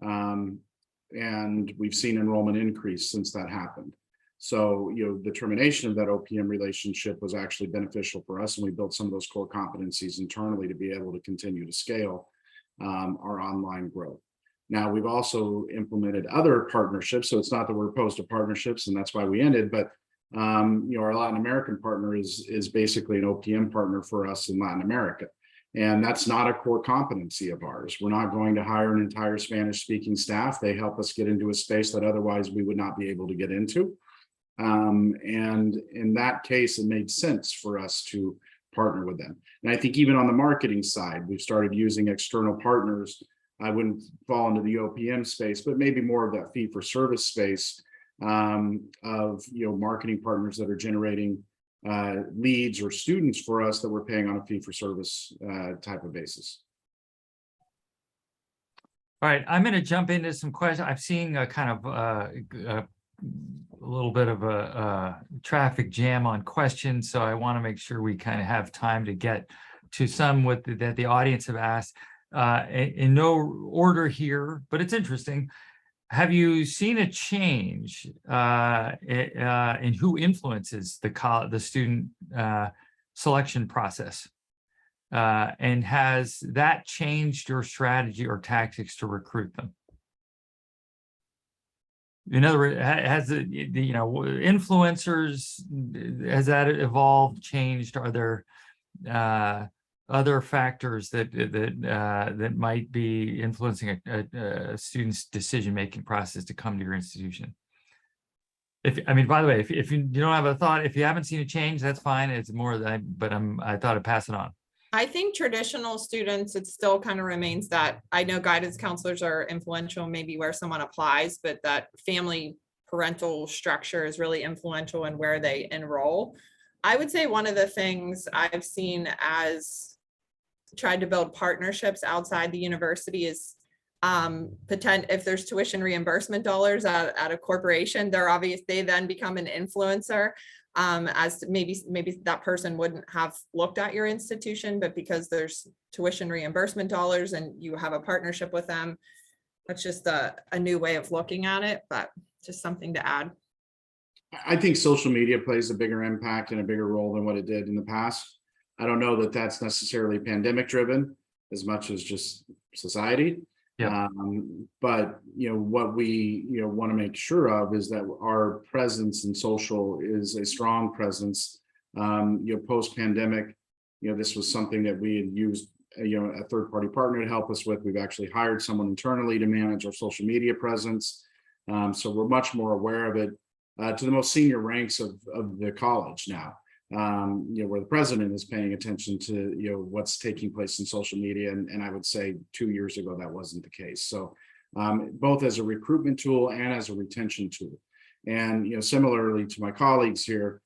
And we've seen enrollment increase since that happened. So, the termination of that OPM relationship was actually beneficial for us, and we built some of those core competencies internally to be able to continue to scale our online growth. Now, we've also implemented other partnerships, so it's not that we're opposed to partnerships, and that's why we ended, but our Latin American partner is basically an OPM partner for us in Latin America. And that's not a core competency of ours. We're not going to hire an entire Spanish-speaking staff. They help us get into a space that otherwise we would not be able to get into. And in that case, it made sense for us to partner with them. And I think even on the marketing side, we've started using external partners I wouldn't fall into the OPM space, but maybe more of that fee for service space of marketing partners that are generating leads or students for us that we're paying on a fee for service type of basis. All right, I'm going to jump into some questions. I've seen a kind of a little bit of a traffic jam on questions, so I want to make sure we kind of have time to get to some that the audience have asked. In no order here, but it's interesting. Have you seen a change in who influences the student selection process? And has that changed your strategy or tactics to recruit them? In other words, has influencers, has that evolved, changed? Are there other factors that might be influencing a student's decision-making process to come to your institution? By the way, if you don't have a thought, if you haven't seen a change, that's fine. It's more that, but I thought I'd pass it on. I think traditional students, it still kind of remains that. I know guidance counselors are influential, maybe where someone applies, but that family parental structure is really influential in where they enroll. I would say one of the things I've seen as tried to build partnerships outside the university is if there's tuition reimbursement dollars at a corporation, they then become an influencer. As to maybe that person wouldn't have looked at your institution, but because there's tuition reimbursement dollars and you have a partnership with them, that's just a new way of looking at it, but just something to add. I think social media plays a bigger impact and a bigger role than what it did in the past. I don't know that that's necessarily pandemic driven as much as just society. Yeah. But what we want to make sure of is that our presence in social is a strong presence. Post pandemic, this was something that we had used a third party partner to help us with. We've actually hired someone internally to manage our social media presence. So we're much more aware of it to the most senior ranks of the college now. Where the president is paying attention to what's taking place in social media, and I would say 2 years ago that wasn't the case. So both as a recruitment tool and as a retention tool, and similarly to my colleagues here,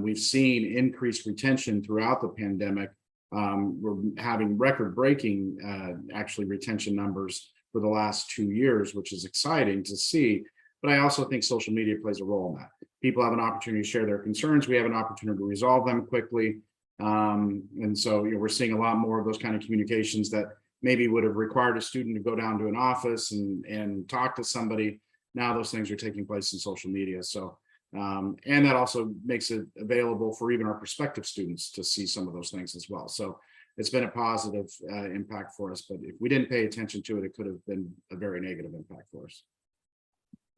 we've seen increased retention throughout the pandemic. We're having record-breaking actually retention numbers for the last 2 years, which is exciting to see. But I also think social media plays a role in that. People have an opportunity to share their concerns. We have an opportunity to resolve them quickly. And so we're seeing a lot more of those kind of communications that maybe would have required a student to go down to an office and talk to somebody. Now those things are taking place in social media. So, and that also makes it available for even our prospective students to see some of those things as well. So it's been a positive impact for us, but if we didn't pay attention to it, it could have been a very negative impact for us.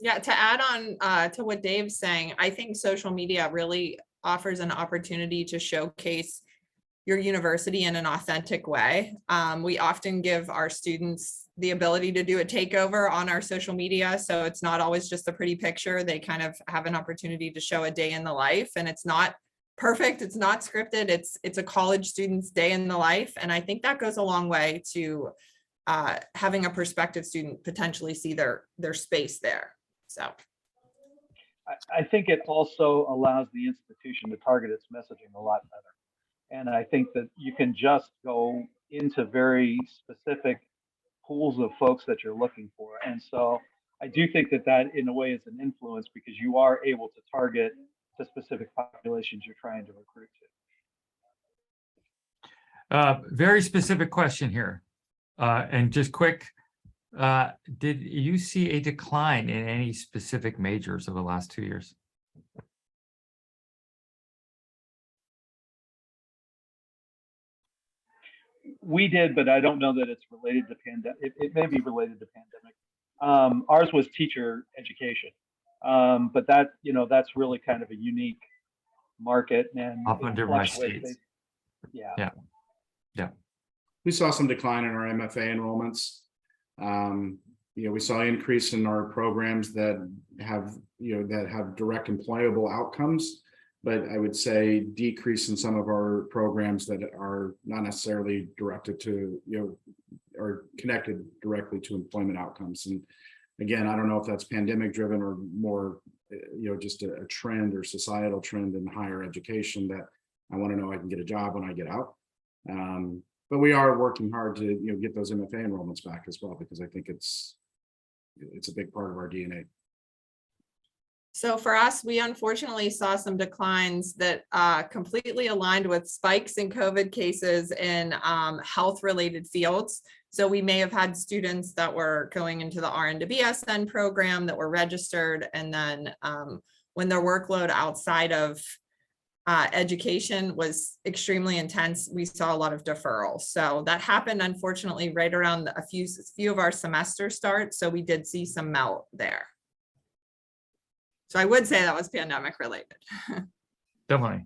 Yeah, to add on to what Dave's saying, I think social media really offers an opportunity to showcase your university in an authentic way. We often give our students the ability to do a takeover on our social media. So it's not always just a pretty picture. They kind of have an opportunity to show a day in the life, and it's not perfect. It's not scripted. It's a college student's day in the life. And I think that goes a long way to having a prospective student potentially see their space there. So I think it also allows the institution to target its messaging a lot better. And I think that you can just go into very specific pools of folks that you're looking for. And so I do think that in a way is an influence, because you are able to target the specific populations you're trying to recruit to. Very specific question here. And just quick, did you see a decline in any specific majors over the last 2 years? We did, but I don't know that it's related to pandemic. It may be related to pandemic. Ours was teacher education, but that's really kind of a unique market, and Up under my states. Yeah. We saw some decline in our MFA enrollments. We saw an increase in our programs that have direct employable outcomes. but I would say decrease in some of our programs that are not necessarily directed to, or connected directly to employment outcomes. And again, I don't know if that's pandemic driven or more, just a trend or societal trend in higher education that I want to know I can get a job when I get out. But we are working hard to, get those MFA enrollments back as well, because I think it's a big part of our DNA. So for us, we unfortunately saw some declines that completely aligned with spikes in COVID cases in health-related fields. So we may have had students that were going into the RN to BSN program that were registered, and then when their workload outside of education was extremely intense, we saw a lot of deferrals. So that happened, unfortunately, right around a few of our semester starts. So we did see some melt there. So I would say that was pandemic related. Definitely.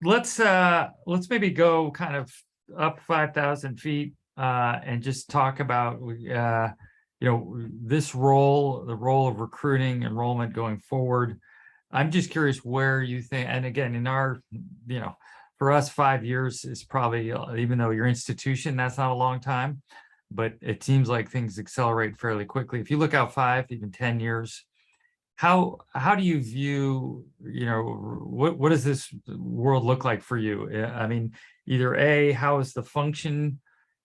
Let's maybe go kind of up 5,000 feet and just talk about this role, the role of recruiting enrollment going forward. I'm just curious where you think, and again, in our, for us, 5 years is probably, even though your institution, that's not a long time, but it seems like things accelerate fairly quickly. If you look out 5, even 10 years, how do you view, what does this world look like for you? I mean, either A, how is the function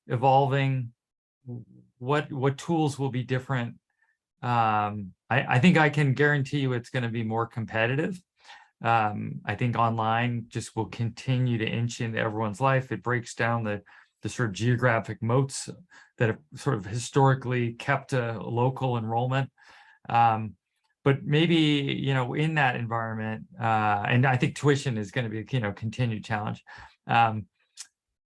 evolving? What tools will be different? I think I can guarantee you it's going to be more competitive. I think online just will continue to inch into everyone's life. It breaks down the sort of geographic moats that have sort of historically kept a local enrollment. But maybe, in that environment, and I think tuition is going to be a, continued challenge.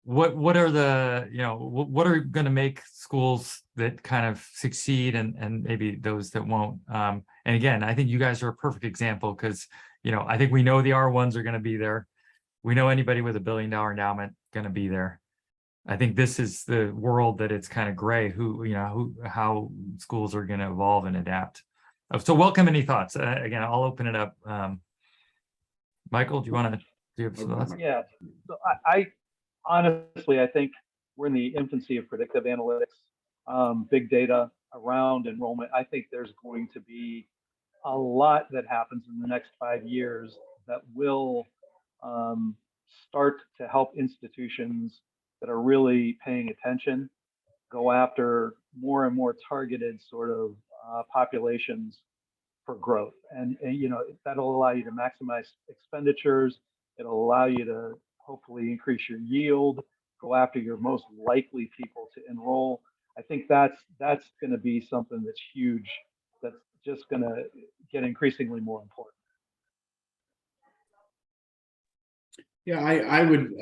What are the, what are going to make schools that kind of succeed and maybe those that won't? And again, I think you guys are a perfect example because, I think we know the R1s are going to be there. We know anybody with $1 billion endowment going to be there. I think this is the world that it's kind of gray, how schools are going to evolve and adapt. So welcome any thoughts. Again, I'll open it up. Michael, do you want to have some thoughts? Yeah, so I honestly, I think we're in the infancy of predictive analytics, big data around enrollment. I think there's going to be a lot that happens in the next 5 years that will start to help institutions that are really paying attention go after more and more targeted sort of populations for growth. And that'll allow you to maximize expenditures. It'll allow you to hopefully increase your yield, go after your most likely people to enroll. I think that's going to be something that's huge, that's just going to get increasingly more important. Yeah, I would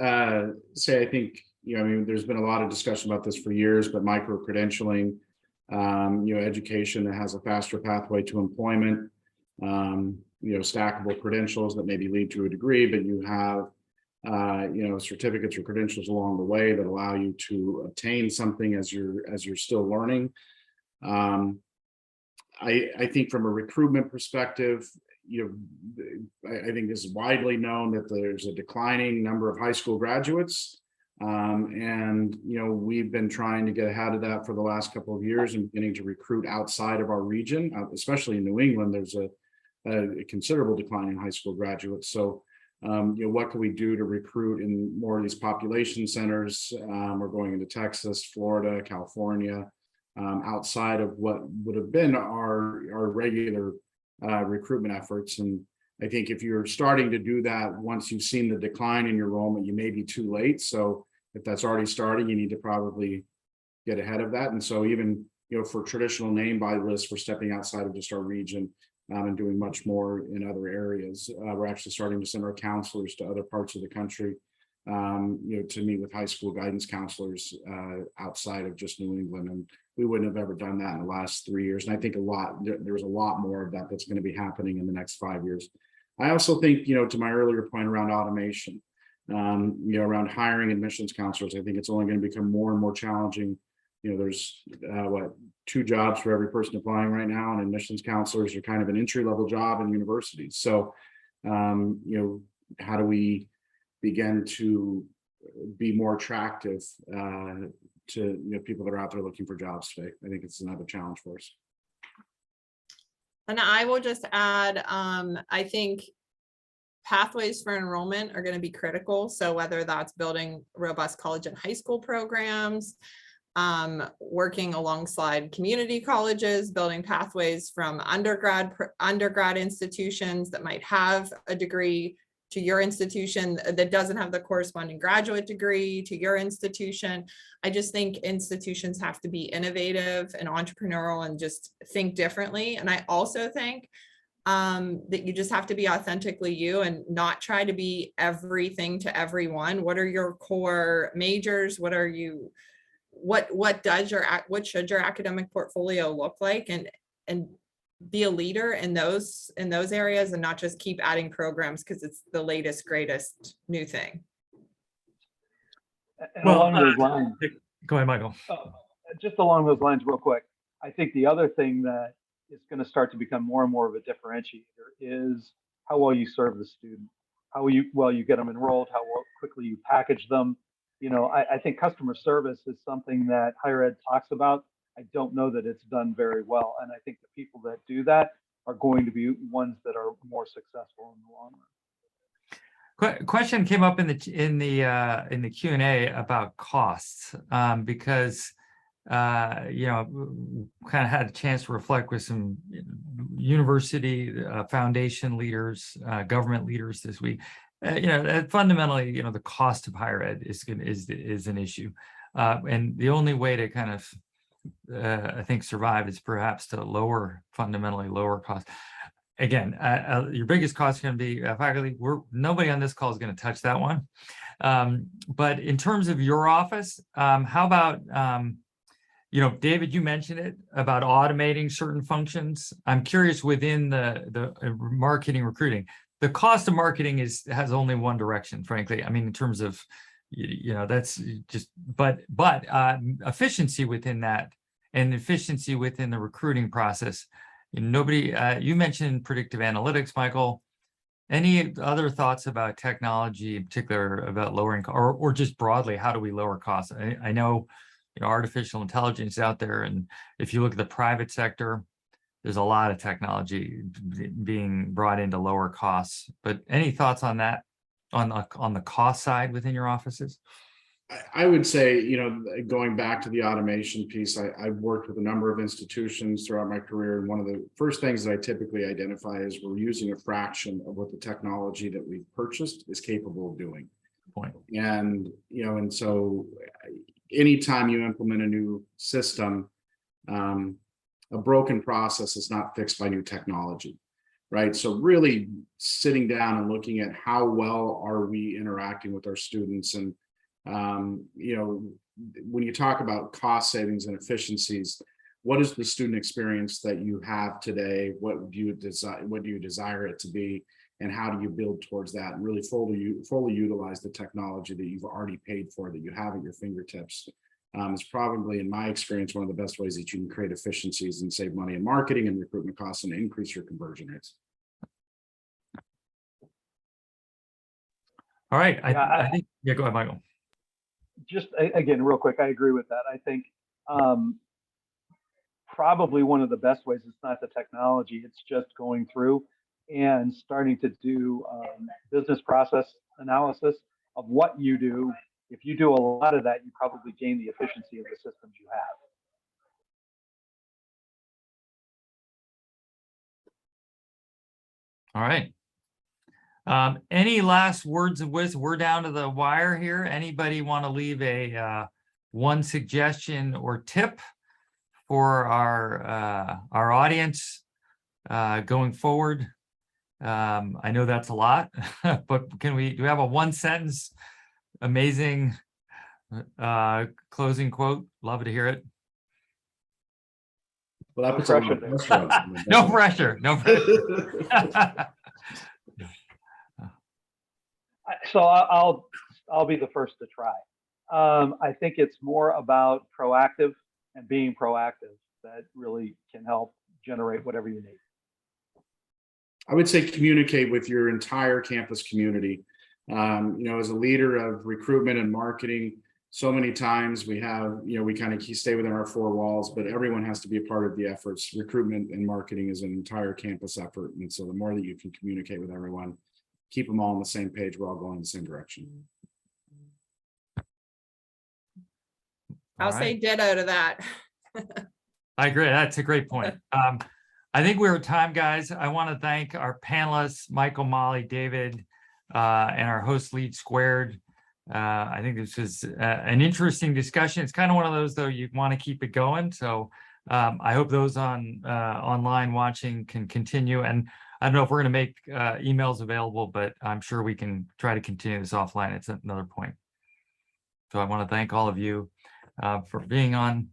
say, I think, there's been a lot of discussion about this for years, but micro-credentialing, education that has a faster pathway to employment, stackable credentials that maybe lead to a degree, but you have, certificates or credentials along the way that allow you to obtain something as you're still learning. I think from a recruitment perspective, I think this is widely known that there's a declining number of high school graduates. And we've been trying to get ahead of that for the last couple of years and beginning to recruit outside of our region, especially in New England. There's a considerable decline in high school graduates. So, what can we do to recruit in more of these population centers? We're going into Texas, Florida, California, outside of what would have been our regular recruitment efforts. And I think if you're starting to do that, once you've seen the decline in your enrollment, you may be too late. So if that's already starting, you need to probably get ahead of that. And so even, for traditional name buy lists, we're stepping outside of just our region and doing much more in other areas. We're actually starting to send our counselors to other parts of the country, to meet with high school guidance counselors outside of just New England. And we wouldn't have ever done that in the last 3 years. And I think there's a lot more of that that's going to be happening in the next 5 years. I also think, to my earlier point around automation, around hiring admissions counselors, I think it's only going to become more and more challenging. There's 2 jobs for every person applying right now, and admissions counselors are kind of an entry-level job in universities. So how do we begin to be more attractive to people that are out there looking for jobs today? I think it's another challenge for us. And I will just add, I think pathways for enrollment are going to be critical. So whether that's building robust college and high school programs, working alongside community colleges, building pathways from undergrad institutions that might have a degree to your institution that doesn't have the corresponding graduate degree to your institution. I just think institutions have to be innovative and entrepreneurial and just think differently. And I also think that you just have to be authentically you and not try to be everything to everyone. What are your core majors? What are you, what should your academic portfolio look like, and be a leader in those areas, and not just keep adding programs because it's the latest, greatest new thing. And along those lines, go ahead, Michael. Just along those lines real quick, I think the other thing that is going to start to become more and more of a differentiator is how well you serve the student, how well you get them enrolled, how quickly you package them. I think customer service is something that higher ed talks about. I don't know that it's done very well. And I think the people that do that are going to be ones that are more successful in the long run. Question came up in the Q&A about costs, because kind of had a chance to reflect with some university foundation leaders, government leaders this week. Fundamentally, the cost of higher ed is an issue, and the only way to kind of I think survive is perhaps to fundamentally lower costs. Again, your biggest cost is going to be faculty. Nobody on this call is going to touch that one. But in terms of your office, how about, David, you mentioned it about automating certain functions. I'm curious, within the marketing recruiting, the cost of marketing has only one direction, frankly. I mean, in terms of, that's just, but efficiency within that, and efficiency within the recruiting process. You mentioned predictive analytics, Michael. Any other thoughts about technology, in particular about lowering, or just broadly, how do we lower costs? I know, artificial intelligence is out there, and if you look at the private sector, there's a lot of technology being brought in to lower costs. But any thoughts on that, on the cost side within your offices? I would say, going back to the automation piece, I've worked with a number of institutions throughout my career. And one of the first things that I typically identify is we're using a fraction of what the technology that we've purchased is capable of doing. Point. And, and so anytime you implement a new system, a broken process is not fixed by new technology, right? So really sitting down and looking at how well are we interacting with our students. And when you talk about cost savings and efficiencies, what is the student experience that you have today? What do you desire it to be? And how do you build towards that and really fully utilize the technology that you've already paid for, that you have at your fingertips? It's probably, in my experience, one of the best ways that you can create efficiencies and save money in marketing and recruitment costs and increase your conversion rates. All right. I think, go ahead, Michael. Just again, real quick, I agree with that. I think probably one of the best ways, it's not the technology, it's just going through and starting to do business process analysis of what you do. If you do a lot of that, you probably gain the efficiency of the systems you have. All right. Any last words of wisdom? We're down to the wire here. Anybody want to leave a one suggestion or tip for our audience going forward? I know that's a lot, but do we have a one sentence amazing closing quote? Love to hear it. Well, that puts pressure. No pressure. No pressure. So I'll be the first to try. I think it's more about proactive and being proactive that really can help generate whatever you need. I would say communicate with your entire campus community. As a leader of recruitment and marketing, so many times we have, we kind of stay within our four walls, but everyone has to be a part of the efforts. Recruitment and marketing is an entire campus effort. And so the more that you can communicate with everyone, keep them all on the same page, we're all going in the same direction. I'll say ditto to that. I agree. That's a great point. I think we're at time, guys. I want to thank our panelists, Michael, Molly, David, and our host, LeadSquared. I think this was an interesting discussion. It's kind of one of those, though, you want to keep it going. So I hope those online watching can continue. And I don't know if we're going to make emails available, but I'm sure we can try to continue this offline. It's another point. So I want to thank all of you for being on